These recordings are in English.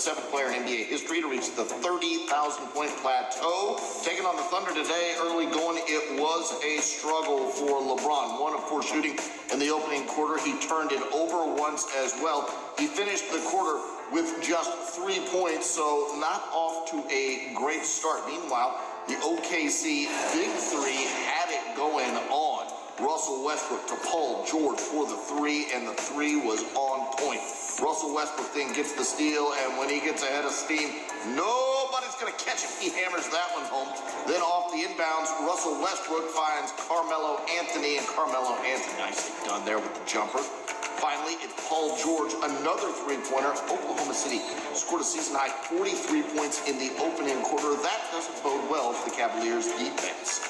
seventh player in NBA history to reach the 30,000-point plateau. Taking on the Thunder today, early going, it was a struggle for LeBron. 1 of 4 shooting in the opening quarter. He turned it over once as well. He finished the quarter with just 3 points, so not off to a great start. Meanwhile, the OKC Big Three had it going on. Russell Westbrook to Paul George for the 3, and the 3 was on point. Russell Westbrook then gets the steal, and when he gets ahead of steam, nobody's going to catch him. He hammers that one home. Then off the inbounds, Russell Westbrook finds Carmelo Anthony, and Carmelo Anthony nicely done there with the jumper. Finally, it's Paul George, another three-pointer. Oklahoma City scored a season-high 43 points in the opening quarter. That doesn't bode well for the Cavaliers' defense.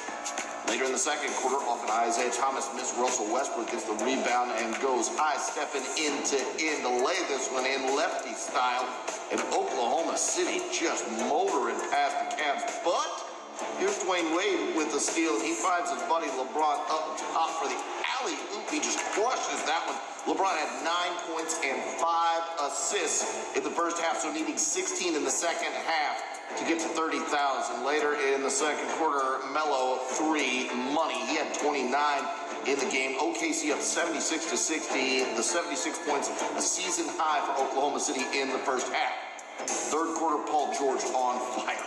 Later in the second quarter, off an Isaiah Thomas miss, Russell Westbrook gets the rebound and goes high-stepping into to lay this one in lefty style. And Oklahoma City just motoring past the Cavs. But here's Dwayne Wade with the steal. He finds his buddy LeBron up top for the alley-oop. He just crushes that one. LeBron had 9 points and 5 assists in the first half, so needing 16 in the second half to get to 30,000. Later in the second quarter, Melo 3 money. He had 29 in the game. OKC up 76-60. The 76 points, a season high for Oklahoma City in the first half. Third quarter, Paul George on fire.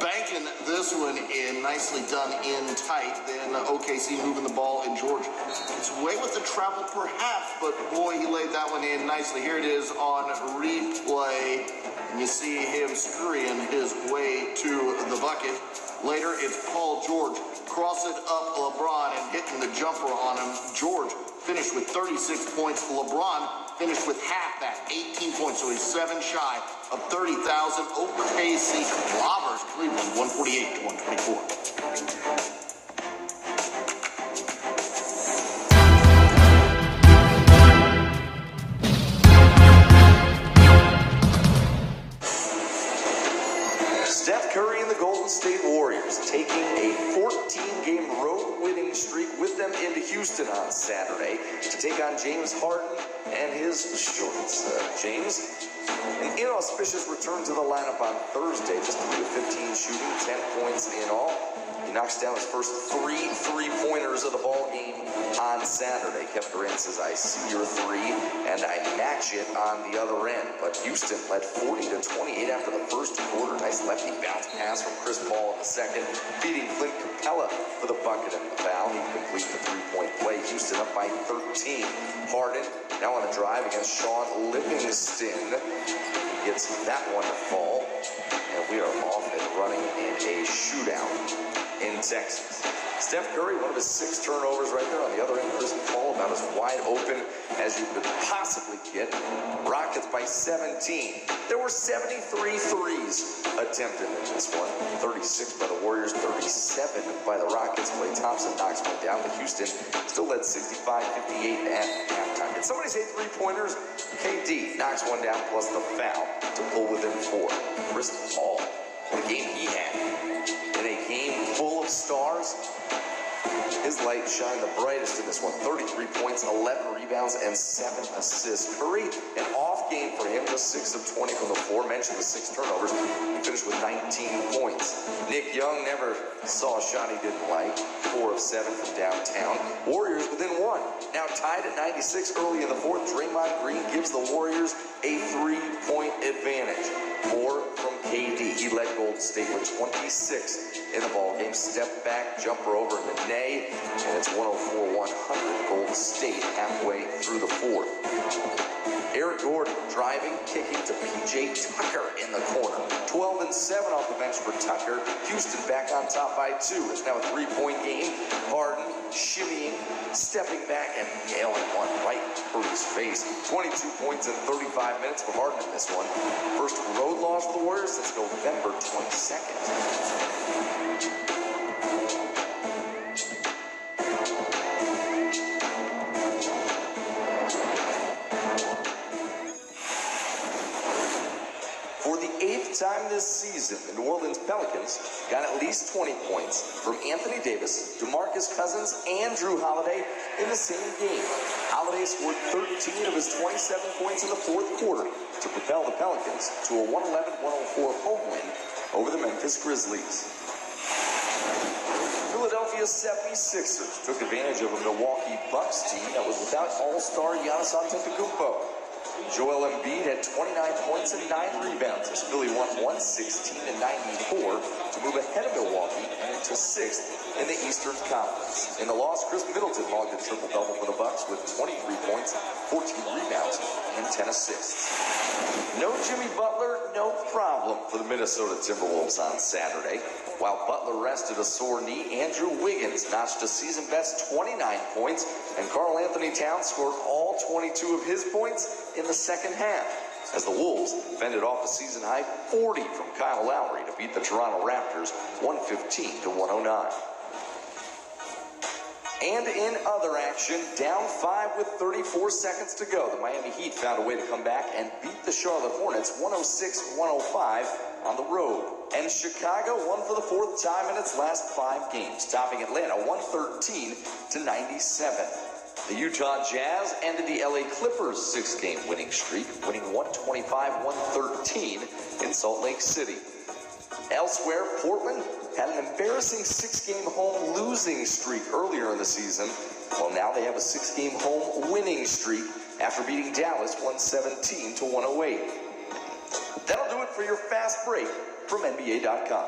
Banking this one in, nicely done in tight. Then OKC moving the ball, and George gets away with the travel perhaps, but boy, he laid that one in nicely. Here it is on replay. And you see him scurrying his way to the bucket. Later, it's Paul George crossing up LeBron and hitting the jumper on him. George finished with 36 points. LeBron finished with half that, 18 points, so he's 7 shy of 30,000. OKC clobbers Cleveland 148-124. Taking a 14-game road winning streak with them into Houston on Saturday to take on James Harden and his shorts. James, an inauspicious return to the lineup on Thursday, just 3 of 15 shooting, 10 points in all. He knocks down his first 3 3-pointers of the ball game on Saturday. Kevin Durant says, I see your 3, and I match it on the other end. But Houston led 40-28 after the first quarter. Nice lefty bounce pass from Chris Paul in the second, feeding Clint Capella for the bucket and the foul. He completes the 3-point play. Houston up by 13. Harden now on the drive against Sean Livingston. He gets that one to fall, and we are off and running in a shootout in Texas. Steph Curry, one of his 6 turnovers right there. On the other end, Chris Paul about as wide open as you could possibly get. Rockets by 17. There were 73 threes attempted in this one. 36 by the Warriors, 37 by the Rockets. Klay Thompson knocks one down, but Houston still led 65-58 at halftime. Did somebody say 3-pointers? KD knocks one down plus the foul to pull within 4. Chris Paul, the game he had in a game full of stars, his light shined the brightest in this one. 33 points, 11 rebounds, and 7 assists. Curry, an off game for him, just 6 of 20 from the floor. Mentioned the 6 turnovers. He finished with 19 points. Nick Young never saw a shot he didn't like. 4 of 7 from downtown. Warriors within 1. Now tied at 96 early in the fourth. Draymond Green gives the Warriors a 3-point advantage. 4 from KD. He led Golden State with 26 in the ball game. Step back, jumper over Nene, and it's 104-100. Golden State halfway through the fourth. Eric Gordon driving, kicking to P.J. Tucker in the corner. 12 and 7 off the bench for Tucker. Houston back on top by 2. It's now a 3-point game. Harden shimmying, stepping back, and nailing one right through his face. 22 points in 35 minutes for Harden in this one. First road loss for the Warriors since November 22nd. For the 8th 8th time this season, the New Orleans Pelicans got at least 20 points from Anthony Davis, DeMarcus Cousins, and Drew Holiday in the same game. Holiday scored 13 of his 27 points in the fourth quarter to propel the Pelicans to a 111-104 home win over the Memphis Grizzlies. Philadelphia 76ers took advantage of a Milwaukee Bucks team that was without All-Star Giannis Antetokounmpo. Joel Embiid had 29 points and 9 rebounds as Philly won 116-94 to move ahead of Milwaukee and into 6th in the Eastern Conference. In the loss, Chris Middleton logged a triple-double for the Bucks with 23 points, 14 rebounds, and 10 assists. No Jimmy Butler, no problem for the Minnesota Timberwolves on Saturday. While Butler rested a sore knee, Andrew Wiggins notched a season-best 29 points, and Karl Anthony Towns scored all 22 of his points in the second half, as the Wolves fended off a season-high 40 from Kyle Lowry to beat the Toronto Raptors 115-109. And in other action, down 5 with 34 seconds to go, the Miami Heat found a way to come back and beat the Charlotte Hornets 106-105 on the road. And Chicago won for the 4th time in its last 5 games, topping Atlanta 113-97. The Utah Jazz ended the LA Clippers' 6-game winning streak, winning 125-113 in Salt Lake City. Elsewhere, Portland had an embarrassing 6-game home losing streak earlier in the season. Well, now they have a 6-game home winning streak after beating Dallas 117-108. That'll do it for your fast break from NBA.com.